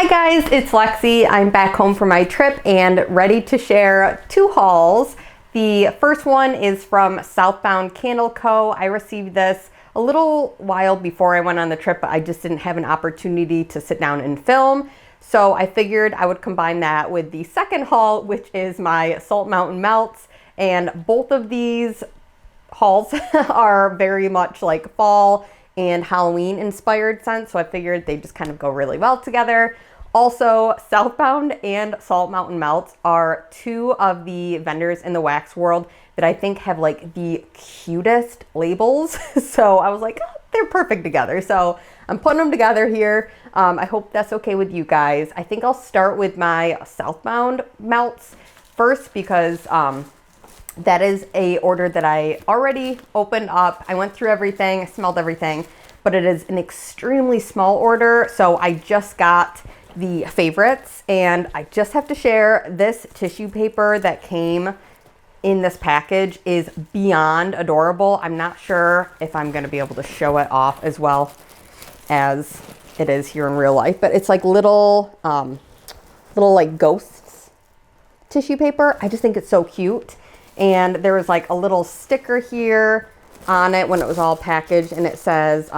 Hi guys, it's Lexi. I'm back home from my trip and ready to share two hauls. The first one is from Southbound Candle Co. I received this a little while before I went on the trip, but I just didn't have an opportunity to sit down and film. So I figured I would combine that with the second haul, which is my Southbound Melts. And both of these hauls are very much like fall and Halloween inspired scents, so I figured they just kind of go really well together. Also, Southbound and Southbound Melts are two of the vendors in the wax world that I think have like the cutest labels. So I was like, oh, they're perfect together. So I'm putting them together here. I hope that's okay with you guys. I think I'll start with my Southbound Melts first because that is a order that I already opened up. I went through everything, I smelled everything, but it is an extremely small order. So I just got the favorites and I just have to share this tissue paper that came in this package is beyond adorable. I'm not sure if I'm gonna be able to show it off as well as it is here in real life, but it's like little like ghosts tissue paper. I just think it's so cute. And there was like a little sticker here on it when it was all packaged, and it says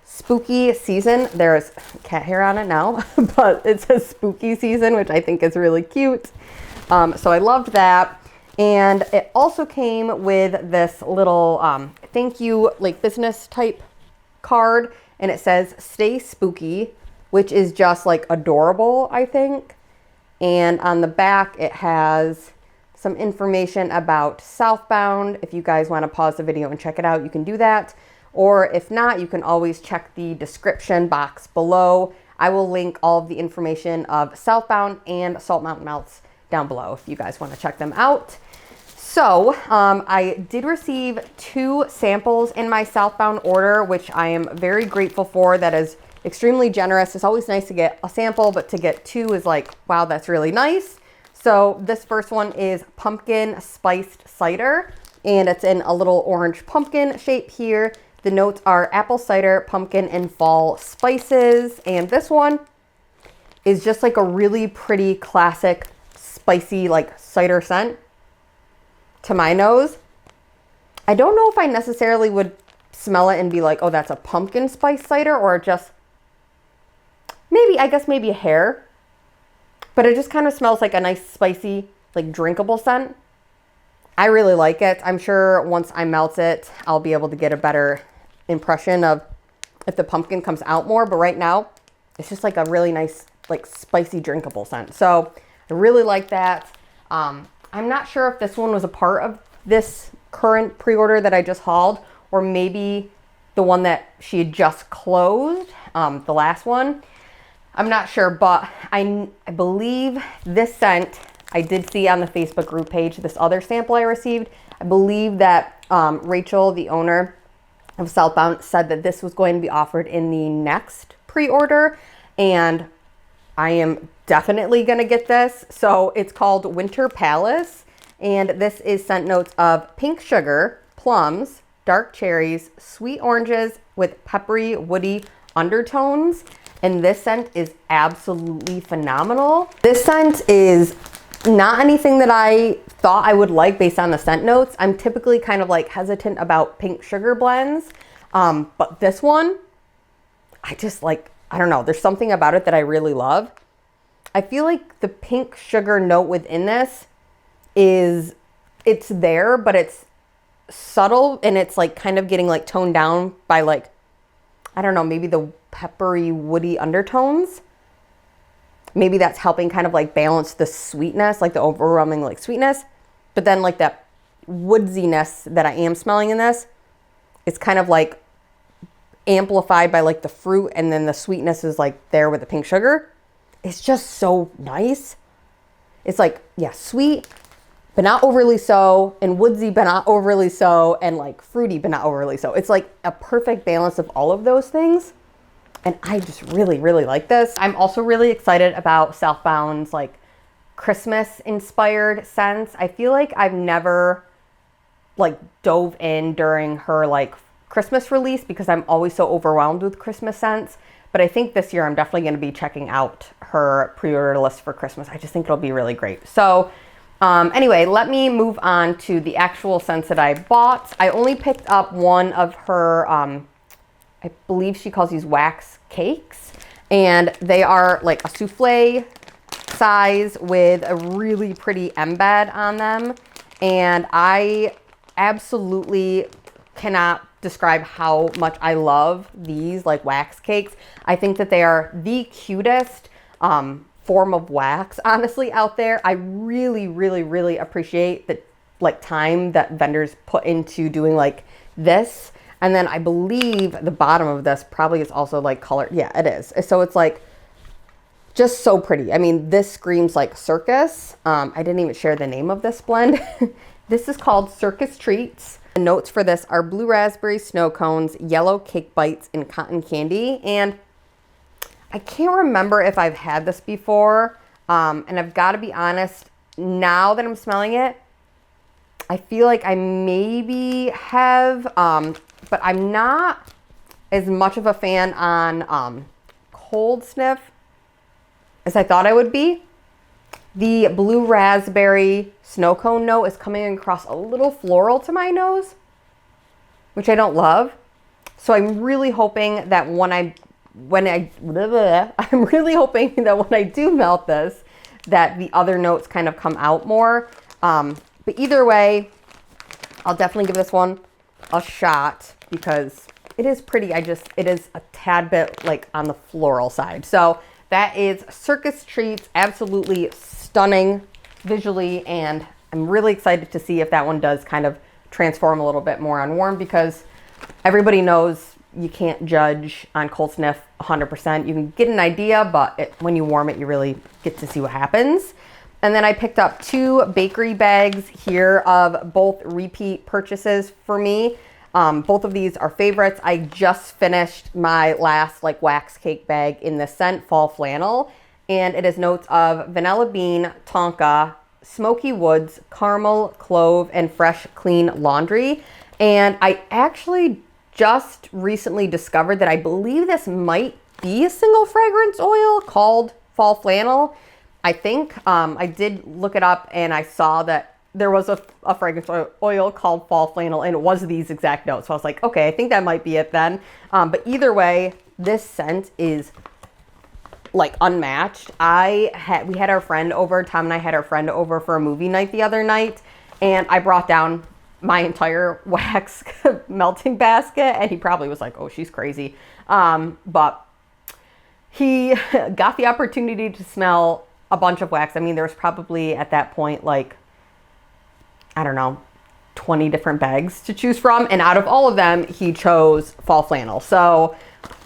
spooky season. There's cat hair on it now, but it says spooky season, which I think is really cute. So I loved that. And it also came with this little thank you, like business type card, and it says stay spooky, which is just like adorable, I think. And on the back, it has some information about Southbound. If you guys want to pause the video and check it out, you can do that. Or if not, you can always check the description box below. I will link all of the information of Southbound and Southbound Melts down below if you guys want to check them out. So I did receive 2 samples in my Southbound order, which I am very grateful for. That is extremely generous. It's always nice to get a sample, but to get 2 is like, wow, that's really nice. So this first one is pumpkin spiced cider, and it's in a little orange pumpkin shape here. The notes are apple cider, pumpkin, and fall spices. And this one is just like a really pretty classic spicy like cider scent to my nose. I don't know if I necessarily would smell it and be like, oh, that's a pumpkin spice cider, or just maybe, I guess maybe a hair. But it just kind of smells like a nice spicy, like drinkable scent. I really like it. I'm sure once I melt it, I'll be able to get a better impression of if the pumpkin comes out more. But right now, it's just like a really nice, like spicy drinkable scent. So I really like that. I'm not sure if this one was a part of this current pre-order that I just hauled, or maybe the one that she had just closed, the last one. I'm not sure, but I believe this scent, I did see on the Facebook group page, this other sample I received. I believe that Rachel, the owner of Southbound, said that this was going to be offered in the next pre-order, and I am definitely going to get this. So it's called Winter Palace, and this is scent notes of pink sugar, plums, dark cherries, sweet oranges with peppery, woody undertones. And this scent is absolutely phenomenal. This scent is not anything that I thought I would like based on the scent notes. I'm typically kind of like hesitant about pink sugar blends. But this one, I just like, I don't know, there's something about it that I really love. I feel like the pink sugar note within this it's there, but it's subtle, and it's like kind of getting like toned down by like, I don't know, maybe the peppery, woody undertones. Maybe that's helping kind of like balance the sweetness, like the overwhelming like sweetness. But then like that woodsiness that I am smelling in this, it's kind of like amplified by like the fruit, and then the sweetness is like there with the pink sugar. It's just so nice. It's like, yeah, sweet, but not overly so, and woodsy, but not overly so, and like fruity, but not overly so. It's like a perfect balance of all of those things. And I just really, really like this. I'm also really excited about Southbound's like Christmas inspired scents. I feel like I've never like dove in during her like Christmas release because I'm always so overwhelmed with Christmas scents. But I think this year I'm definitely going to be checking out her pre-order list for Christmas. I just think it'll be really great. So anyway, let me move on to the actual scents that I bought. I only picked up one of her, I believe she calls these wax cakes. And they are like a souffle size with a really pretty embed on them. And I absolutely cannot describe how much I love these like wax cakes. I think that they are the cutest form of wax, honestly, out there. I really, really, really appreciate the like time that vendors put into doing like this. And then I believe the bottom of this probably is also like colored. Yeah, it is. So it's like just so pretty. I mean, this screams like Circus. I didn't even share the name of this blend. This is called Circus Treats. The notes for this are blue raspberry snow cones, yellow cake bites, and cotton candy. And I can't remember if I've had this before. And I've got to be honest, now that I'm smelling it, I feel like I maybe have, but I'm not as much of a fan on cold sniff as I thought I would be. The blue raspberry snow cone note is coming across a little floral to my nose, which I don't love. So I'm really hoping that I'm really hoping that when I do melt this, that the other notes kind of come out more. But either way, I'll definitely give this one a shot because it is pretty. It is a tad bit like on the floral side. So that is Circus Treats. Absolutely stunning visually. And I'm really excited to see if that one does kind of transform a little bit more on warm, because everybody knows you can't judge on cold sniff 100%. You can get an idea, but when you warm it, you really get to see what happens. And then I picked up 2 bakery bags here of both repeat purchases for me. Both of these are favorites. I just finished my last like wax cake bag in the scent Fall Flannel, and it is notes of vanilla bean, tonka, smoky woods, caramel, clove, and fresh clean laundry. And I actually just recently discovered that I believe this might be a single fragrance oil called Fall Flannel. I think I did look it up and I saw that there was a fragrance oil called Fall Flannel, and it was these exact notes. So I was like, okay, I think that might be it then. But either way, this scent is like unmatched. We had our friend over, Tom and I had our friend over for a movie night the other night, and I brought down my entire wax melting basket, and he probably was like, oh, she's crazy. But he got the opportunity to smell a bunch of wax. I mean, there was probably at that point, like, I don't know, 20 different bags to choose from. And out of all of them, he chose Fall Flannel. So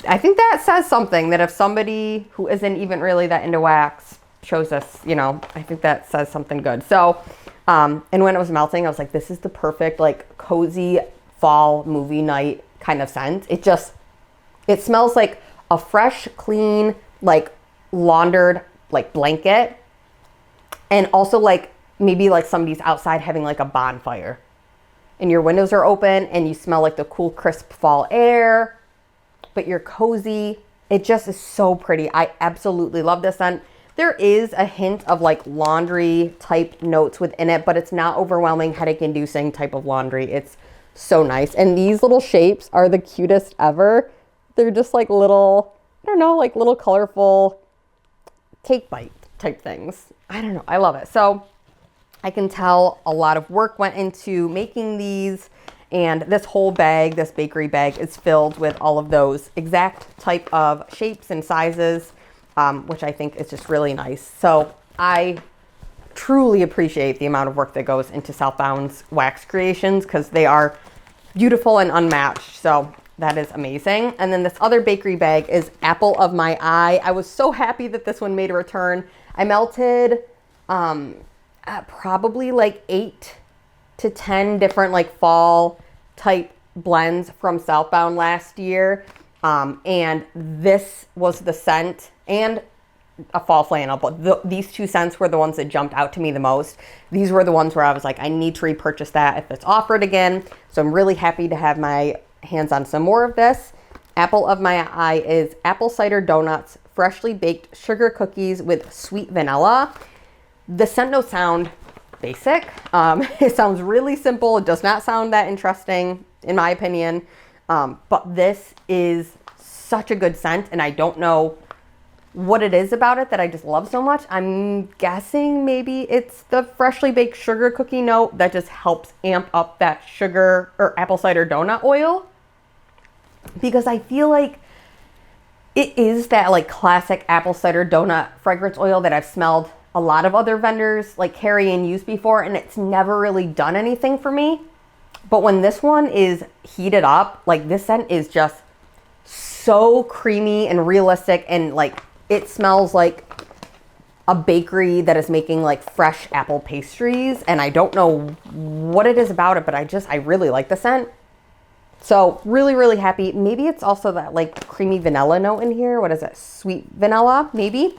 I think that says something, that if somebody who isn't even really that into wax chose this, you know, I think that says something good. So, and when it was melting, I was like, this is the perfect, like, cozy fall movie night kind of scent. It smells like a fresh, clean, like, laundered, like, blanket. And also, like, maybe, like, somebody's outside having, like, a bonfire. And your windows are open, and you smell, like, the cool, crisp fall air. But you're cozy. It just is so pretty. I absolutely love this scent. There is a hint of like laundry type notes within it, but it's not overwhelming, headache inducing type of laundry. It's so nice. And these little shapes are the cutest ever. They're just like little, I don't know, like little colorful cake bite type things. I don't know. I love it. So I can tell a lot of work went into making these, and this whole bag, this bakery bag, is filled with all of those exact type of shapes and sizes, which I think is just really nice. So I truly appreciate the amount of work that goes into Southbound's wax creations, because they are beautiful and unmatched. So that is amazing. And then this other bakery bag is Apple of My Eye. I was so happy that this one made a return. I melted probably like 8 to 10 different like fall type blends from Southbound last year. And this was the scent, and a fall flannel, but these 2 scents were the ones that jumped out to me the most. These were the ones where I was like, I need to repurchase that if it's offered again. So I'm really happy to have my hands on some more of this. apple of my eye is apple cider donuts, freshly baked sugar cookies with sweet vanilla. The scent notes sound basic. It sounds really simple. It does not sound that interesting, in my opinion. But this is such a good scent, and I don't know what it is about it that I just love so much. I'm guessing maybe it's the freshly baked sugar cookie note that just helps amp up that sugar or apple cider donut oil, because I feel like it is that like classic apple cider donut fragrance oil that I've smelled a lot of other vendors like carry and use before, and it's never really done anything for me. But when this one is heated up, like this scent is just so creamy and realistic, and like it smells like a bakery that is making like fresh apple pastries. And I don't know what it is about it, but I really like the scent. So really, really happy. Maybe it's also that like creamy vanilla note in here. What is it? Sweet vanilla, maybe?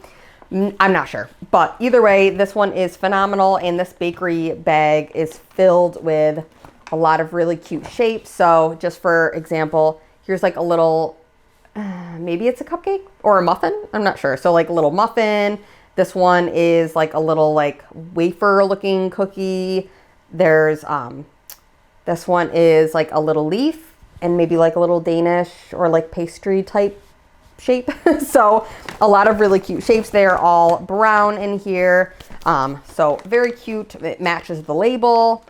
I'm not sure. But either way, this one is phenomenal. And this bakery bag is filled with a lot of really cute shapes. So just for example, here's like a little, maybe it's a cupcake or a muffin. I'm not sure. So like a little muffin. This one is like a little like wafer looking cookie. There's, this one is like a little leaf and maybe like a little Danish or like pastry type shape. So a lot of really cute shapes. They are all brown in here. So very cute. It matches the label.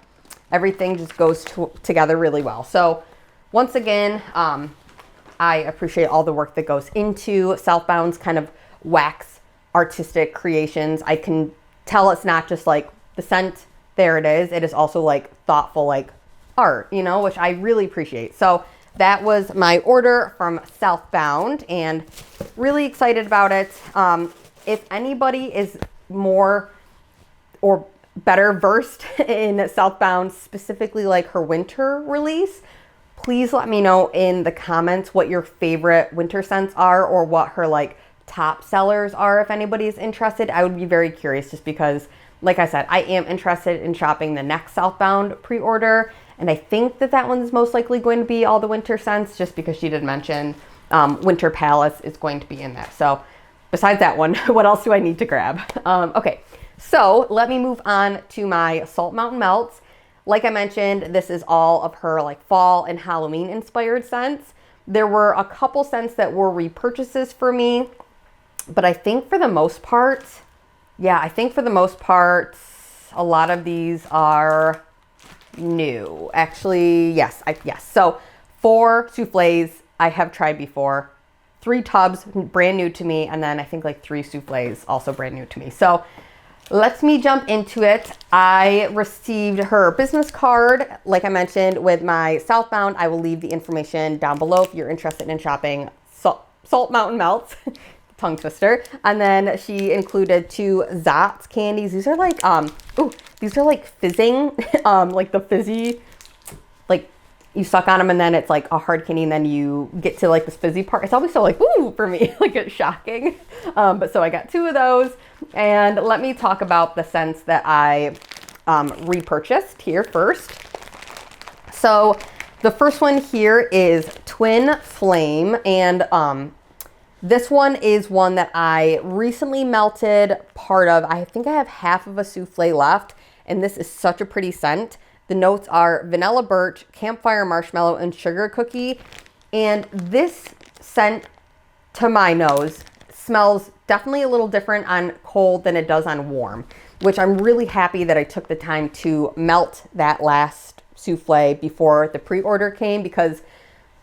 Everything just goes together really well. So once again, I appreciate all the work that goes into Southbound's kind of wax artistic creations. I can tell it's not just like the scent, there it is. It is also like thoughtful, like art, you know, which I really appreciate. So that was my order from Southbound, and really excited about it. If anybody is more or better versed in Southbound, specifically like her winter release, please let me know in the comments what your favorite winter scents are, or what her like top sellers are. If anybody's interested, I would be very curious, just because, like I said, I am interested in shopping the next Southbound pre-order. And I think that that one's most likely going to be all the winter scents, just because she did mention Winter Palace is going to be in there. So besides that one, what else do I need to grab? Okay, so let me move on to my Salt Mountain Melts. Like I mentioned, this is all of her like fall and Halloween inspired scents. There were a couple scents that were repurchases for me, but I think for the most part, a lot of these are new. Actually, yes. So 4 soufflés I have tried before, 3 tubs brand new to me, and then I think like 3 soufflés also brand new to me. So let me jump into it. I received her business card, like I mentioned, with my Southbound. I will leave the information down below if you're interested in shopping Salt Mountain Melts. Tongue twister. And then she included 2 Zotz candies. These are like, these are like fizzing, like the fizzy, like you suck on them and then it's like a hard candy, and then you get to like this fizzy part. It's always so like, ooh, for me, like it's shocking. But so I got 2 of those, and let me talk about the scents that I repurchased here first. So the first one here is Twin Flame, and this one is one that I recently melted part of. I think I have half of a souffle left, and this is such a pretty scent. The notes are vanilla birch, campfire marshmallow, and sugar cookie. And this scent, to my nose, smells definitely a little different on cold than it does on warm, which I'm really happy that I took the time to melt that last souffle before the pre-order came, because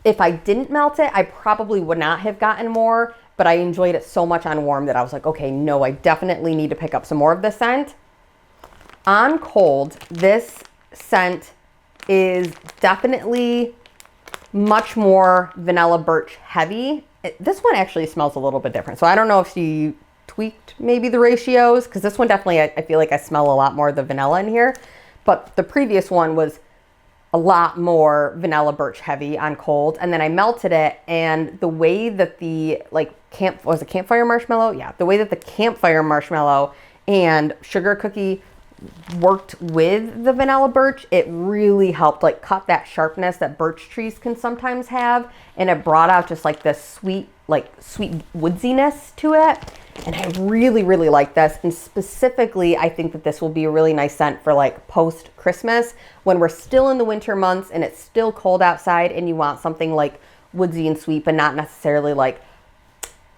if I didn't melt it, I probably would not have gotten more, but I enjoyed it so much on warm that I was like, okay, no, I definitely need to pick up some more of this scent. On cold, this scent is definitely much more vanilla birch heavy. This one actually smells a little bit different. So I don't know if she tweaked maybe the ratios, because this one definitely, I feel like I smell a lot more of the vanilla in here, but the previous one was a lot more vanilla birch heavy on cold. And then I melted it, and the way that the like campfire marshmallow? Yeah, the way that the campfire marshmallow and sugar cookie worked with the vanilla birch, it really helped like cut that sharpness that birch trees can sometimes have. And it brought out just like this sweet woodsiness to it. And I really, really like this. And specifically, I think that this will be a really nice scent for like post-Christmas when we're still in the winter months and it's still cold outside and you want something like woodsy and sweet, but not necessarily like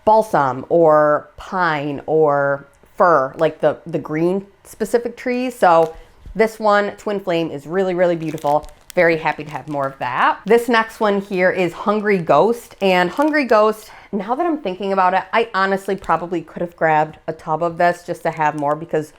balsam or pine or fir, like the green specific trees. So this one, Twin Flame, is really, really beautiful. Very happy to have more of that. This next one here is Hungry Ghost. And Hungry Ghost, now that I'm thinking about it, I honestly probably could have grabbed a tub of this just to have more because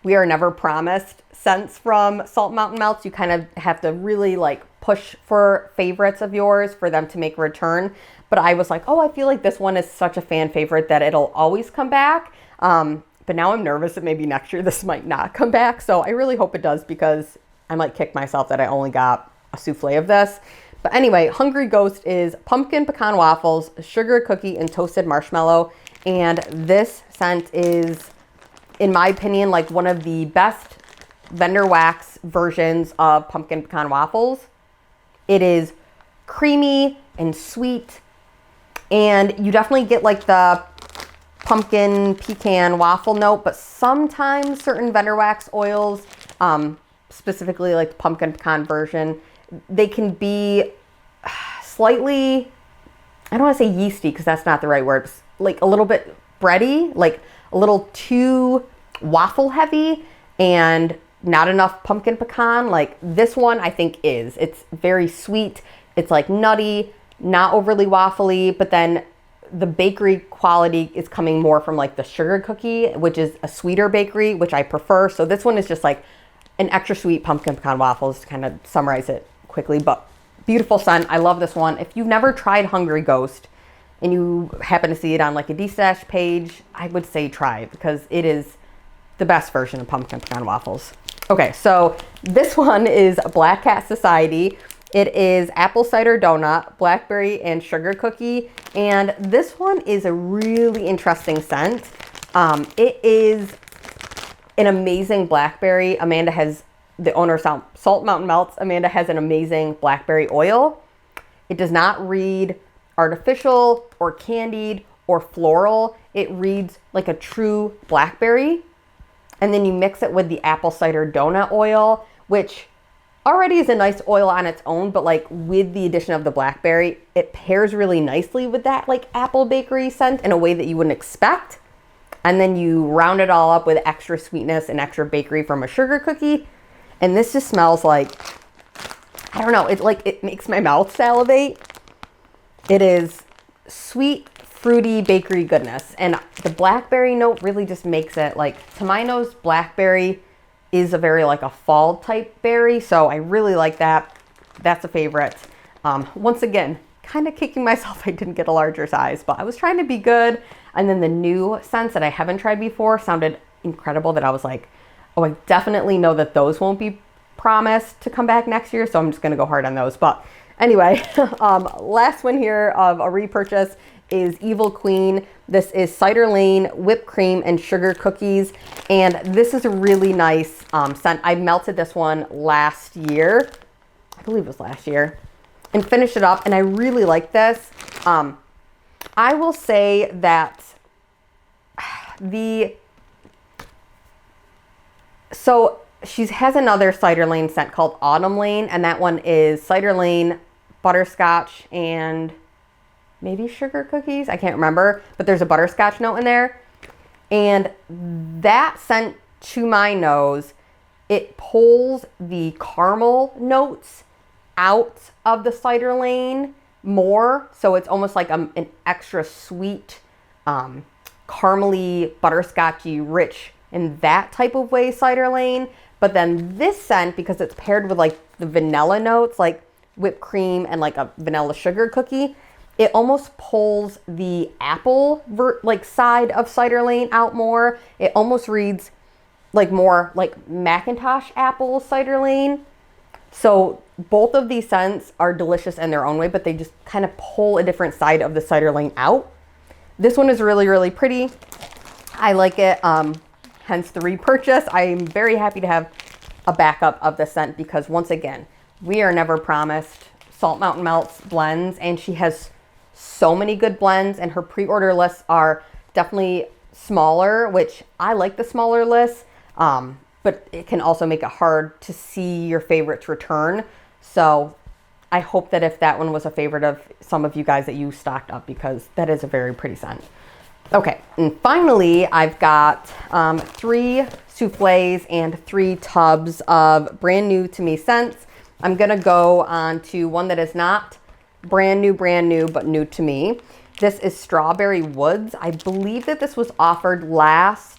we are never promised scents from Southbound Melts. You kind of have to really like push for favorites of yours for them to make a return. But I was like, oh, I feel like this one is such a fan favorite that it'll always come back. But now I'm nervous that maybe next year this might not come back. So I really hope it does because I might kick myself that I only got a souffle of this. But anyway, Hungry Ghost is pumpkin pecan waffles, sugar cookie, and toasted marshmallow. And this scent is, in my opinion, like one of the best vendor wax versions of pumpkin pecan waffles. It is creamy and sweet. And you definitely get like the pumpkin pecan waffle note, but sometimes certain vendor wax oils, specifically like the pumpkin pecan version, they can be slightly, I don't want to say yeasty because that's not the right word, like a little bit bready, like a little too waffle heavy and not enough pumpkin pecan. Like this one I think is. It's very sweet. It's like nutty, not overly waffly, but then the bakery quality is coming more from like the sugar cookie, which is a sweeter bakery, which I prefer. So this one is just like an extra sweet pumpkin pecan waffles to kind of summarize it quickly, but beautiful scent. I love this one. If you've never tried Hungry Ghost and you happen to see it on like a D-Stash page, I would say try it because it is the best version of pumpkin pecan waffles. Okay, so this one is Black Cat Society. It is apple cider donut, blackberry, and sugar cookie. And this one is a really interesting scent. It is an amazing blackberry. Amanda has, the owner of Southbound Melts, Amanda has an amazing blackberry oil. It does not read artificial or candied or floral. It reads like a true blackberry. And then you mix it with the apple cider donut oil, which already is a nice oil on its own, but like with the addition of the blackberry, it pairs really nicely with that like apple bakery scent in a way that you wouldn't expect. And then you round it all up with extra sweetness and extra bakery from a sugar cookie. And this just smells like, I don't know, it's like, it makes my mouth salivate. It is sweet, fruity bakery goodness. And the blackberry note really just makes it like, to my nose, blackberry is a very like a fall type berry. So I really like that. That's a favorite. Once again, kind of kicking myself I didn't get a larger size, but I was trying to be good. And then the new scents that I haven't tried before sounded incredible that I was like, oh, I definitely know that those won't be promised to come back next year. So I'm just going to go hard on those. But anyway, last one here of a repurchase is Evil Queen. This is Cider Lane, whipped cream, and sugar cookies. And this is a really nice scent. I melted this one last year. I believe it was last year. And finished it up. And I really like this. I will say that so she has another Cider Lane scent called Autumn Lane. And that one is Cider Lane, butterscotch, and maybe sugar cookies. I can't remember, but there's a butterscotch note in there. And that scent, to my nose, it pulls the caramel notes out of the Cider Lane more. So it's almost like an extra sweet, caramely, butterscotchy, rich in that type of way Cider Lane. But then this scent, because it's paired with like the vanilla notes, like whipped cream and like a vanilla sugar cookie, it almost pulls the apple side of Cider Lane out more. It almost reads like more like Macintosh apple Cider Lane. So both of these scents are delicious in their own way, but they just kind of pull a different side of the Cider Lane out. This one is really, really pretty. I like it. hence the repurchase. I am very happy to have a backup of the scent because once again, we are never promised Southbound Melts blends, and she has so many good blends, and her pre-order lists are definitely smaller, which I like the smaller lists, but it can also make it hard to see your favorites return. So I hope that if that one was a favorite of some of you guys that you stocked up, because that is a very pretty scent. Okay, and finally, I've got 3 souffles and 3 tubs of brand new to me scents. I'm gonna go on to one that is not brand new, but new to me. This is Strawberry Woods. I believe that this was offered last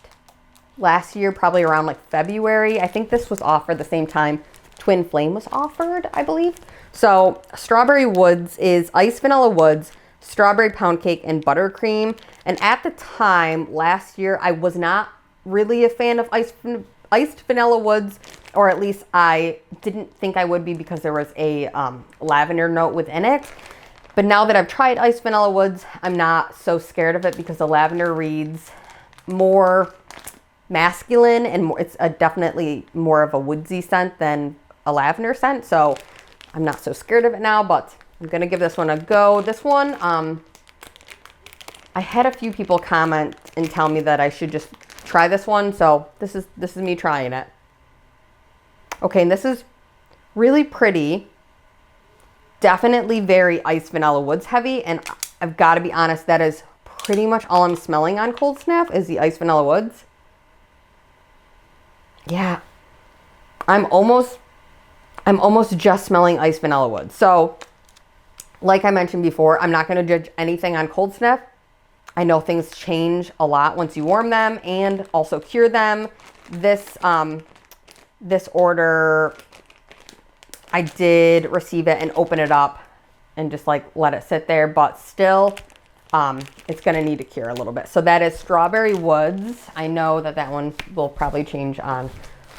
year, probably around like February. I think this was offered the same time Twin Flame was offered, I believe. So Strawberry Woods is iced vanilla woods, strawberry pound cake, and buttercream. And at the time last year, I was not really a fan of iced vanilla woods, or at least I didn't think I would be because there was a lavender note within it. But now that I've tried iced vanilla woods, I'm not so scared of it because the lavender reads more masculine and it's definitely more of a woodsy scent than a lavender scent. So I'm not so scared of it now, but I'm gonna give this one a go. This one, I had a few people comment and tell me that I should just try this one. So this is me trying it. Okay, and this is really pretty. Definitely very iced vanilla woods heavy, and I've got to be honest, that is pretty much all I'm smelling on Cold Snap is the iced vanilla woods. Yeah, I'm almost just smelling iced vanilla woods. So, like I mentioned before, I'm not going to judge anything on Cold Snap. I know things change a lot once you warm them and also cure them. This order, I did receive it and open it up and just like let it sit there, but still it's going to need to cure a little bit. So that is Strawberry Woods. I know that one will probably change on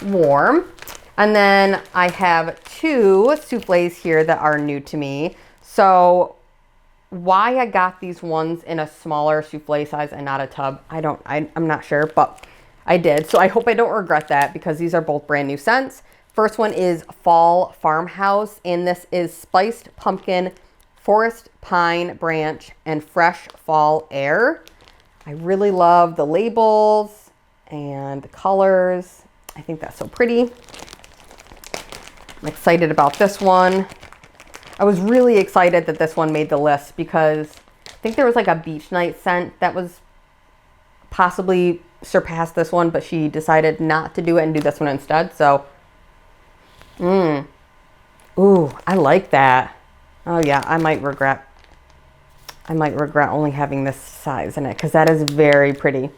warm. And then I have 2 souffles here that are new to me. So why I got these ones in a smaller souffle size and not a tub, I'm not sure, but I did. So I hope I don't regret that because these are both brand new scents. First one is Fall Farmhouse, and this is spiced pumpkin, forest pine branch, and fresh fall air. I really love the labels and the colors. I think that's so pretty. I'm excited about this one. I was really excited that this one made the list because I think there was like a beach night scent that was possibly surpassed this one, but she decided not to do it and do this one instead. So, ooh, I like that. Oh yeah, I might regret only having this size in it because that is very pretty.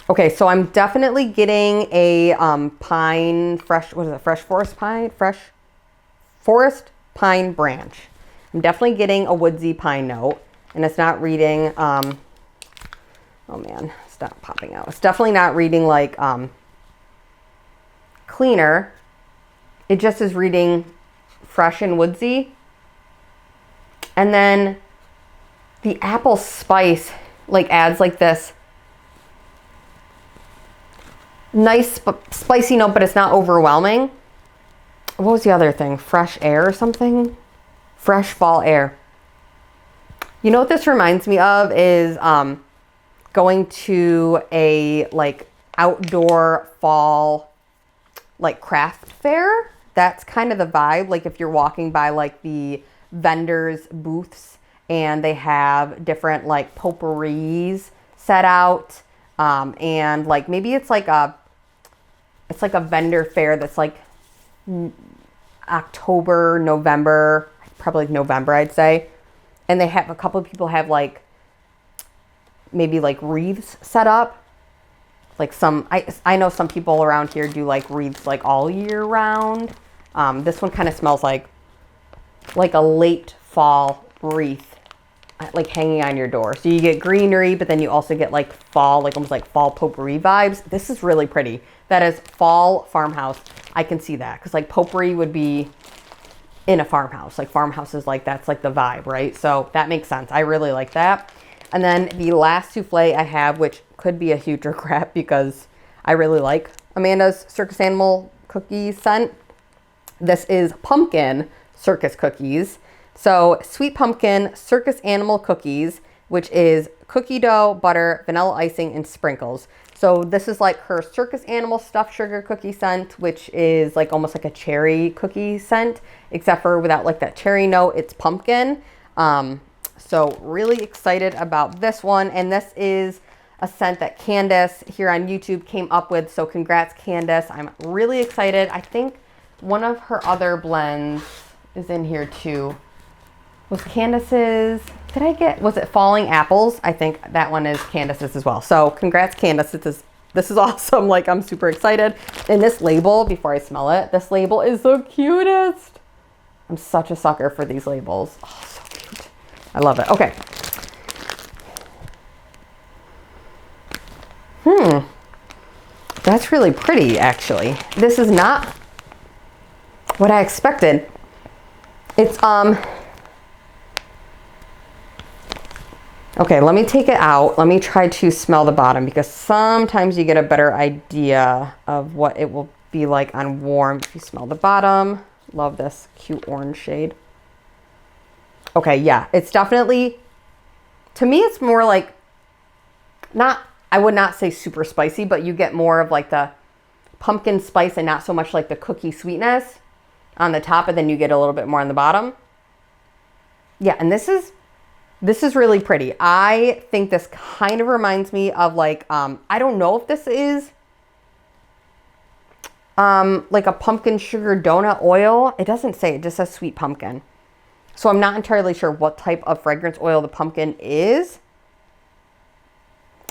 Okay, so I'm definitely getting a pine, fresh forest pine branch. I'm definitely getting a woodsy pine note, and it's not reading, oh man, stop popping out. It's definitely not reading like cleaner. It just is reading fresh and woodsy. And then the apple spice like adds like this nice spicy note, but it's not overwhelming. What was the other thing? Fresh air or something? Fresh fall air. You know what this reminds me of is going to a like outdoor fall like craft fair. That's kind of the vibe. Like if you're walking by like the vendors booths and they have different like potpourris set out, and like maybe it's like a vendor fair that's like October, November, probably November I'd say, and they have a couple of people have like maybe like wreaths set up. Like I know some people around here do like wreaths like all year round. This one kind of smells like a late fall wreath, like hanging on your door. So you get greenery, but then you also get like fall, like almost like fall potpourri vibes. This is really pretty. That is Fall Farmhouse. I can see that because like potpourri would be in a farmhouse. Like farmhouses, like that's like the vibe, right? So that makes sense. I really like that. And then the last souffle I have, which could be a huge regret because I really like Amanda's Circus Animal cookie scent. This is pumpkin Circus cookies. So sweet pumpkin Circus Animal cookies, which is cookie dough, butter, vanilla icing, and sprinkles. So this is like her Circus Animal stuffed sugar cookie scent, which is like almost like a cherry cookie scent, except for without like that cherry note, it's pumpkin. So really excited about this one. And this is a scent that Candace here on YouTube came up with. So congrats, Candace. I'm really excited. I think one of her other blends is in here too. Was Candace's, was it Falling Apples? I think that one is Candace's as well. So congrats, Candace. This is awesome. Like, I'm super excited. And this label, before I smell it, this label is the cutest. I'm such a sucker for these labels. Oh, so cute. I love it. Okay. That's really pretty, actually. This is not what I expected. It's, okay, let me take it out. Let me try to smell the bottom, because sometimes you get a better idea of what it will be like on warm if you smell the bottom. Love this cute orange shade. Okay, yeah, it's definitely, to me, it's more like, I would not say super spicy, but you get more of like the pumpkin spice and not so much like the cookie sweetness on the top, and then you get a little bit more on the bottom. Yeah, and this is really pretty. I think this kind of reminds me of like, I don't know if this is like a pumpkin sugar donut oil. It doesn't say, it just says sweet pumpkin. So I'm not entirely sure what type of fragrance oil the pumpkin is.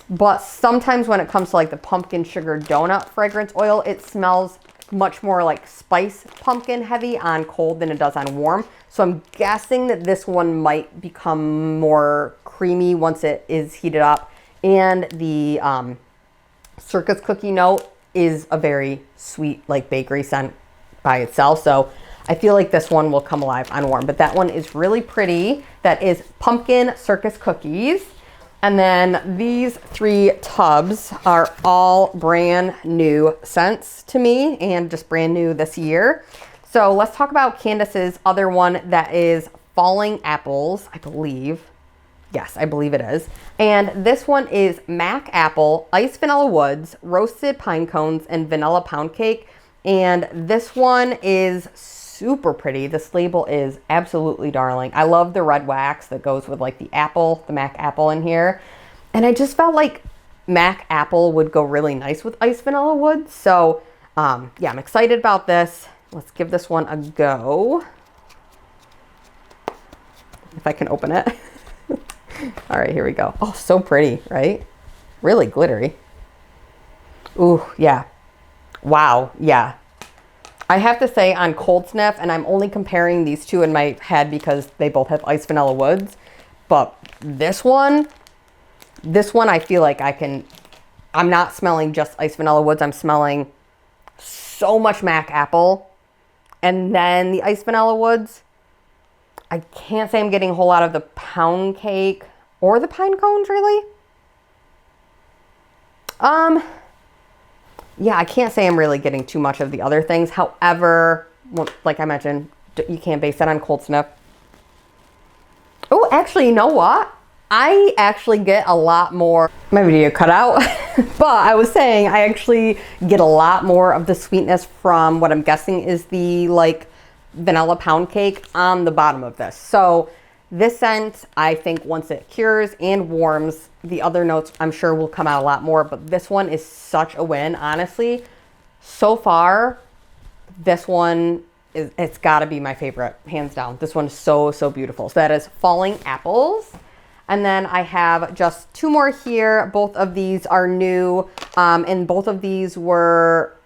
But sometimes when it comes to like the pumpkin sugar donut fragrance oil, it smells much more like spice pumpkin heavy on cold than it does on warm. So I'm guessing that this one might become more creamy once it is heated up. And the Circus cookie note is a very sweet like bakery scent by itself. So I feel like this one will come alive on warm. But that one is really pretty. That is pumpkin Circus cookies. And then these 3 tubs are all brand new scents to me, and just brand new this year. So let's talk about Candace's other one that is Falling Apples, I believe. Yes, I believe it is. And this one is Mac Apple, Iced Vanilla Woods, Roasted Pine Cones, and Vanilla Pound Cake. And this one is super pretty. This label is absolutely darling. I love the red wax that goes with like the apple, the Mac Apple in here. And I just felt like Mac Apple would go really nice with Iced Vanilla Woods. So yeah, I'm excited about this. Let's give this one a go. If I can open it. All right, here we go. Oh, so pretty, right? Really glittery. Ooh, yeah. Wow, yeah. I have to say on Cold Sniff, and I'm only comparing these two in my head because they both have Iced Vanilla Woods, but this one I feel like I'm not smelling just Iced Vanilla Woods. I'm smelling so much Mac Apple and then the Iced Vanilla Woods. I can't say I'm getting a whole lot of the pound cake or the pine cones, really. Yeah, I can't say I'm really getting too much of the other things. However, like I mentioned, you can't base that on Cold Sniff. Oh, actually, you know what? I actually get a lot more, my video cut out, but I was saying I actually get a lot more of the sweetness from what I'm guessing is the like vanilla pound cake on the bottom of this. So this scent, I think once it cures and warms, the other notes I'm sure will come out a lot more, but this one is such a win, honestly. So far, this one it's gotta be my favorite, hands down. This one is so, so beautiful. So that is Falling Apples. And then I have just 2 more here. Both of these are new, and both of these were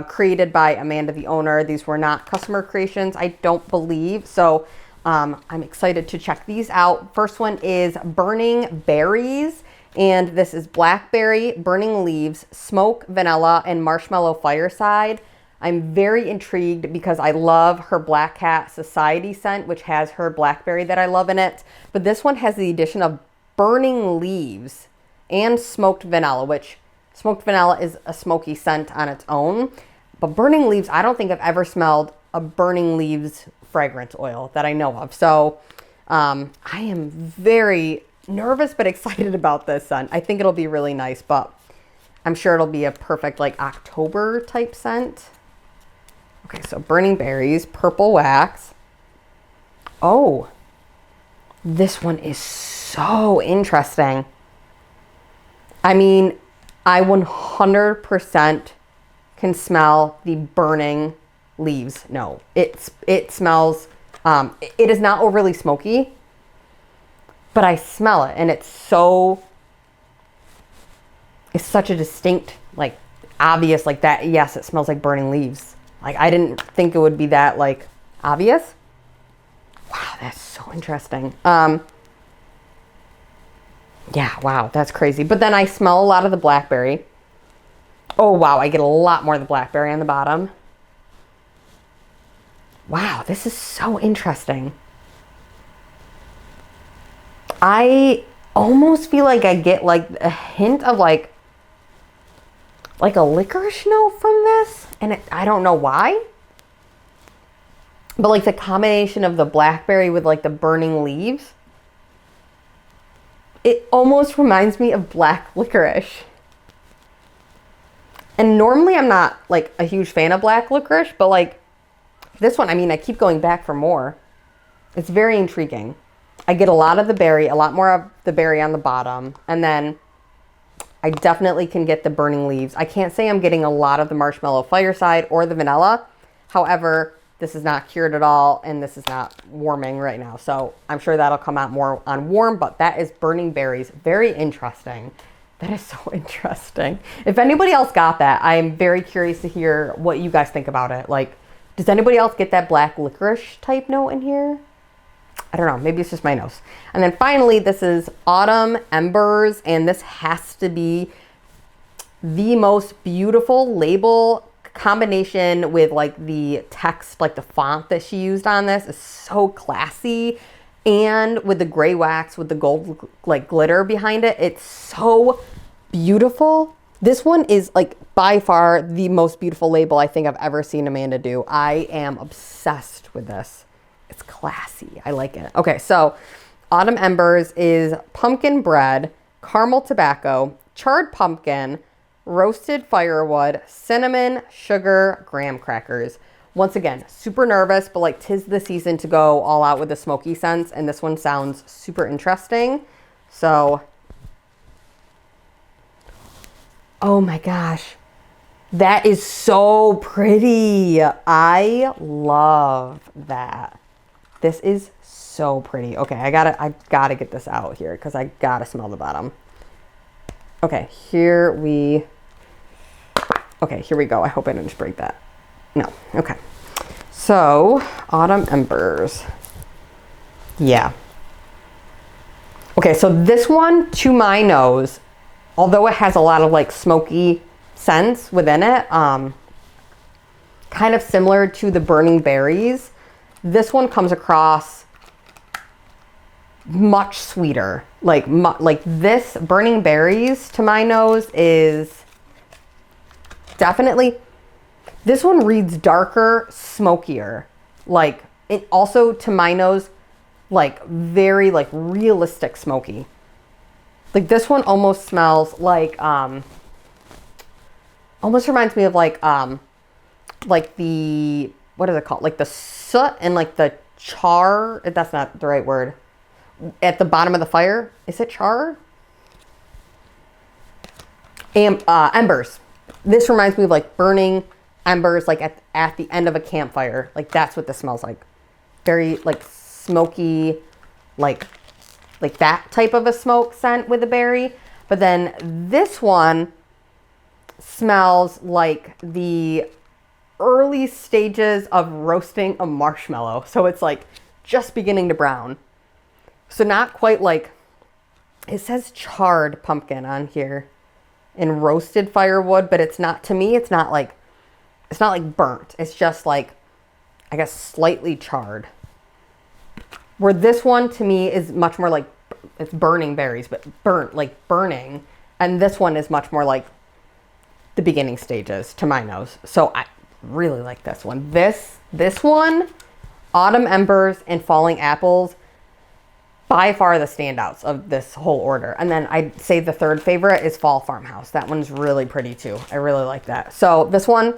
created by Amanda, the owner. These were not customer creations, I don't believe. So I'm excited to check these out. First one is Burning Berries, and this is Blackberry, Burning Leaves, Smoke, Vanilla, and Marshmallow Fireside. I'm very intrigued because I love her Black Cat Society scent, which has her blackberry that I love in it. But this one has the addition of burning leaves and smoked vanilla, which Smoked vanilla is a smoky scent on its own. But burning leaves, I don't think I've ever smelled a burning leaves fragrance oil that I know of. So I am very nervous but excited about this scent. I think it'll be really nice, but I'm sure it'll be a perfect like October type scent. Okay, so burning berries, purple wax. Oh, this one is so interesting. I mean, I 100% can smell the burning leaves. No, it smells, it is not overly smoky, but I smell it and it's such a distinct, like obvious, like that. Yes, it smells like burning leaves. Like I didn't think it would be that like obvious. Wow, that's so interesting. Yeah, wow, that's crazy. But then I smell a lot of the blackberry. Oh, wow, I get a lot more of the blackberry on the bottom. Wow, this is so interesting. I almost feel like I get like a hint of like a licorice note from this. And I don't know why. But like the combination of the blackberry with like the burning leaves, it almost reminds me of black licorice. And normally I'm not like a huge fan of black licorice, but like this one, I mean, I keep going back for more. It's very intriguing. I get a lot of the berry, a lot more of the berry on the bottom. And then I definitely can get the burning leaves. I can't say I'm getting a lot of the marshmallow fireside or the vanilla. However, this is not cured at all, and this is not warming right now. So I'm sure that'll come out more on warm, but that is burning berries. Very interesting. That is so interesting. If anybody else got that, I'm very curious to hear what you guys think about it. Like, does anybody else get that black licorice type note in here? I don't know. Maybe it's just my nose. And then finally, this is Autumn Embers, and this has to be the most beautiful label combination with like the text, like the font that she used on this is so classy, and with the gray wax with the gold like glitter behind it, it's so beautiful. This one is like by far the most beautiful label I think I've ever seen Amanda do. I am obsessed with this. It's classy. I like it. Okay, so Autumn Embers is pumpkin bread, caramel tobacco, charred pumpkin, roasted firewood, cinnamon, sugar, graham crackers. Once again, super nervous, but like 'tis the season to go all out with the smoky scents, and this one sounds super interesting. So, oh my gosh, that is so pretty. I love that. This is so pretty. Okay, I gotta get this out here because I gotta smell the bottom. Okay, here we go. I hope I didn't just break that. No, okay. So, Autumn Embers. Yeah. Okay, so this one, to my nose, although it has a lot of like smoky scents within it, kind of similar to the burning berries, this one comes across much sweeter. Like this burning berries to my nose is definitely, this one reads darker, smokier. Like it also to my nose, like very like realistic smoky. Like this one almost smells like, almost reminds me of like the, what is it called? Like the soot and like the char, that's not the right word. At the bottom of the fire, is it char? Embers. This reminds me of like burning embers, like at the end of a campfire. Like that's what this smells like. Very like smoky, like that type of a smoke scent with the berry. But then this one smells like the early stages of roasting a marshmallow. So it's like just beginning to brown. So not quite like, it says charred pumpkin on here and roasted firewood, but it's not, to me, it's not like burnt. It's just like, I guess, slightly charred. Where this one to me is much more like, it's burning berries, but burnt, like burning. And this one is much more like the beginning stages to my nose. So I really like this one. This one, Autumn Embers and Falling Apples, by far the standouts of this whole order. And then I'd say the third favorite is Fall Farmhouse. That one's really pretty too. I really like that. So this one,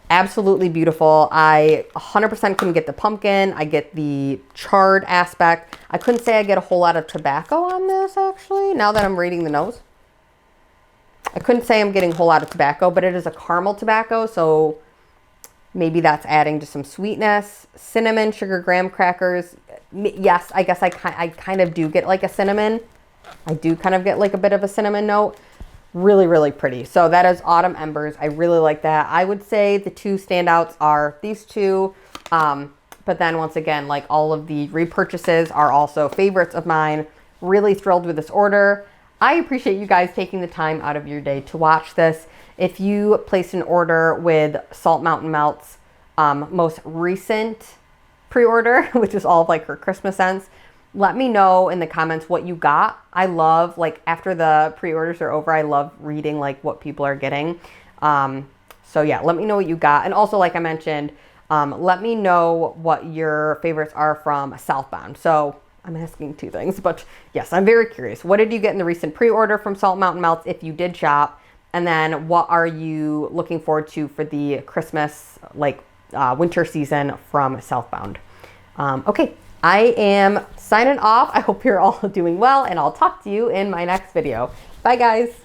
absolutely beautiful. I 100% couldn't get the pumpkin. I get the charred aspect. I couldn't say I get a whole lot of tobacco on this actually, now that I'm reading the nose. I couldn't say I'm getting a whole lot of tobacco, but it is a caramel tobacco, so maybe that's adding to some sweetness. Cinnamon, sugar, graham crackers. Yes, I guess I kind of do get like a cinnamon. I do kind of get like a bit of a cinnamon note. Really, really pretty. So that is Autumn Embers. I really like that. I would say the two standouts are these two. But then once again, like all of the repurchases are also favorites of mine. Really thrilled with this order. I appreciate you guys taking the time out of your day to watch this. If you placed an order with Southbound Melts, most recent pre-order, which is all of like her Christmas scents, let me know in the comments what you got. I love, like, after the pre-orders are over, I love reading like what people are getting. So yeah, let me know what you got. And also, like I mentioned, let me know what your favorites are from Southbound. So I'm asking two things, but yes, I'm very curious. What did you get in the recent pre-order from Southbound Melts if you did shop? And then what are you looking forward to for the Christmas, like winter season from Southbound? Okay, I am signing off. I hope you're all doing well, and I'll talk to you in my next video. Bye, guys.